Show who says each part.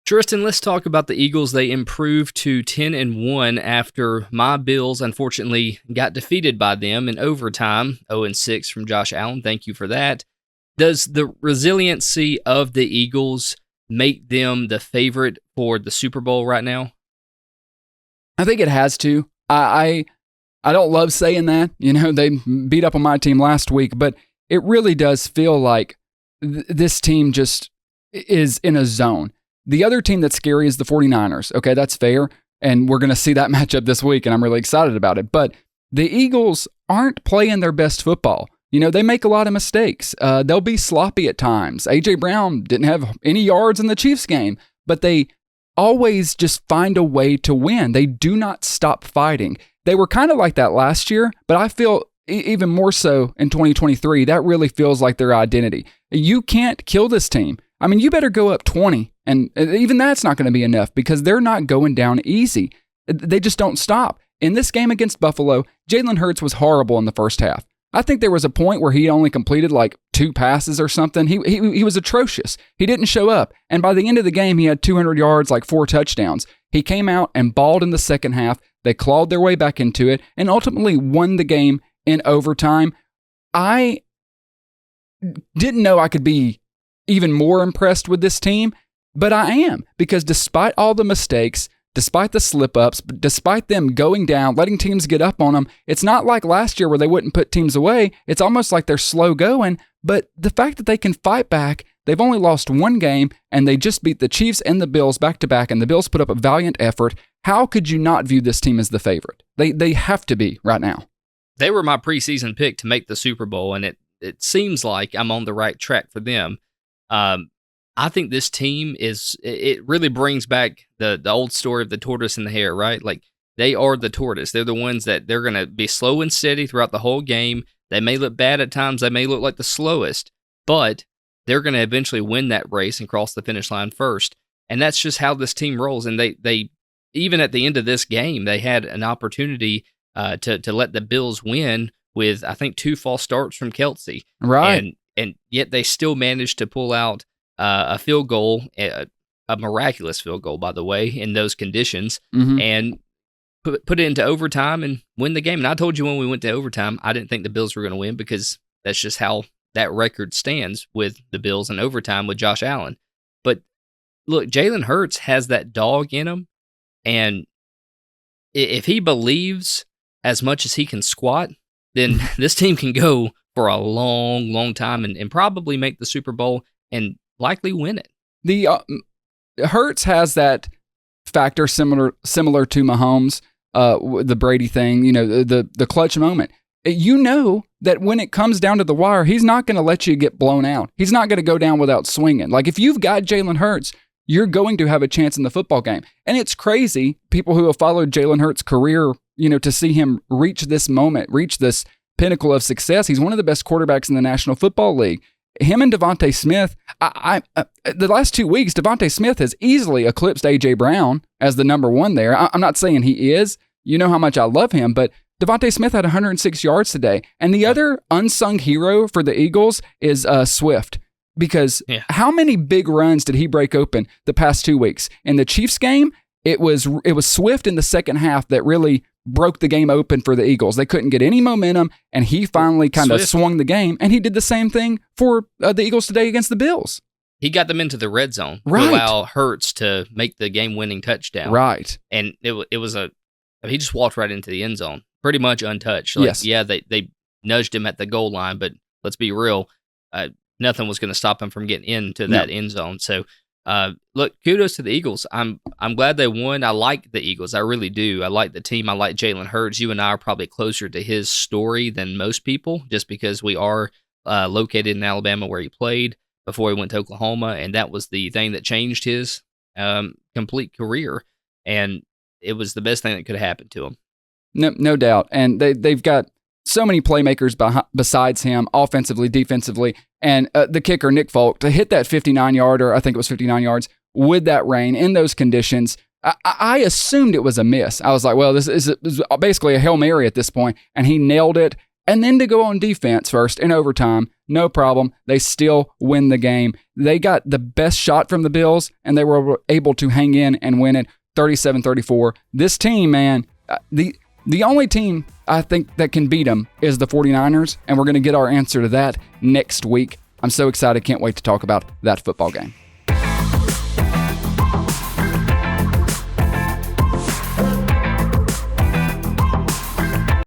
Speaker 1: Tristan, let's talk about the Eagles. They improved to 10-1 after my Bills unfortunately got defeated by them in overtime. 0-6 from Josh Allen. Thank you for that. Does the resiliency of the Eagles make them the favorite for the Super Bowl right now?
Speaker 2: I think it has to. I don't love saying that. They beat up on my team last week, but it really does feel like this team just is in a zone. The other team that's scary is the 49ers. Okay, that's fair. And we're going to see that matchup this week, and I'm really excited about it. But the Eagles aren't playing their best football. They make a lot of mistakes. They'll be sloppy at times. A.J. Brown didn't have any yards in the Chiefs game, but they always just find a way to win. They do not stop fighting. They were kind of like that last year, but I feel even more so in 2023, that really feels like their identity. You can't kill this team. I mean, you better go up 20, and even that's not going to be enough because they're not going down easy. They just don't stop. In this game against Buffalo, Jalen Hurts was horrible in the first half. I think there was a point where he only completed like 2 passes or something. He was atrocious. He didn't show up, and by the end of the game, he had 200 yards, like 4 touchdowns. He came out and balled in the second half. They clawed their way back into it and ultimately won the game in overtime. I didn't know I could be even more impressed with this team, but I am, because despite all the mistakes, despite the slip-ups, despite them going down, letting teams get up on them, it's not like last year where they wouldn't put teams away. It's almost like they're slow going, but the fact that they can fight back, they've only lost 1 game, and they just beat the Chiefs and the Bills back-to-back, and the Bills put up a valiant effort. How could you not view this team as the favorite? They have to be right now.
Speaker 1: They were my preseason pick to make the Super Bowl, and it seems like I'm on the right track for them. I think this team it really brings back the old story of the tortoise and the hare, right? Like, they are the tortoise. They're the ones that they're going to be slow and steady throughout the whole game. They may look bad at times. They may look like the slowest, but they're going to eventually win that race and cross the finish line first. And that's just how this team rolls. And they even at the end of this game, they had an opportunity to let the Bills win with, I think, 2 false starts from Kelsey.
Speaker 2: Right.
Speaker 1: And yet they still managed to pull out a field goal, a miraculous field goal, by the way, in those conditions, and put it into overtime and win the game. And I told you when we went to overtime, I didn't think the Bills were going to win because that's just how that record stands with the Bills in overtime with Josh Allen. But look, Jalen Hurts has that dog in him, and if he believes as much as he can squat, then this team can go for a long, long time and probably make the Super Bowl and likely win it.
Speaker 2: The Hurts has that factor similar to Mahomes, the Brady thing, the clutch moment. You know that when it comes down to the wire, he's not going to let you get blown out. He's not going to go down without swinging. Like, if you've got Jalen Hurts, you're going to have a chance in the football game. And it's crazy, people who have followed Jalen Hurts' career, to see him reach this moment, reach this pinnacle of success. He's one of the best quarterbacks in the National Football League. Him and Devontae Smith, the last 2 weeks, Devontae Smith has easily eclipsed A.J. Brown as the number 1 there. I'm not saying he is. You know how much I love him, but Devontae Smith had 106 yards today. And the other unsung hero for the Eagles is Swift. Because how many big runs did he break open the past 2 weeks? In the Chiefs game, it was Swift in the second half that really broke the game open for the Eagles. They couldn't get any momentum, and he finally kind of swung the game, and he did the same thing for the Eagles today against the Bills.
Speaker 1: He got them into the red zone to
Speaker 2: right.
Speaker 1: allow Hurts to make the game-winning touchdown.
Speaker 2: Right.
Speaker 1: And it was he just walked right into the end zone, pretty much untouched. Like,
Speaker 2: yes.
Speaker 1: Yeah, they nudged him at the goal line, but let's be real, nothing was going to stop him from getting into that end zone. So, look, kudos to the Eagles. I'm glad they won. I like the Eagles. I really do. I like the team. I like Jalen Hurts. You and I are probably closer to his story than most people, just because we are located in Alabama where he played before he went to Oklahoma, and that was the thing that changed his complete career. And it was the best thing that could have happened to him.
Speaker 2: No doubt. And they've got so many playmakers besides him, offensively, defensively, and the kicker, Nick Folk, to hit that 59-yarder, I think it was 59 yards, with that rain in those conditions. I assumed it was a miss. I was like, well, this is basically a Hail Mary at this point, and he nailed it. and then to go on defense first in overtime, no problem. They still win the game. They got the best shot from the Bills, and they were able to hang in and win it 37-34. This team, man, the only team I think that can beat them is the 49ers, and we're going to get our answer to that next week. I'm so excited. Can't wait to talk about that football game.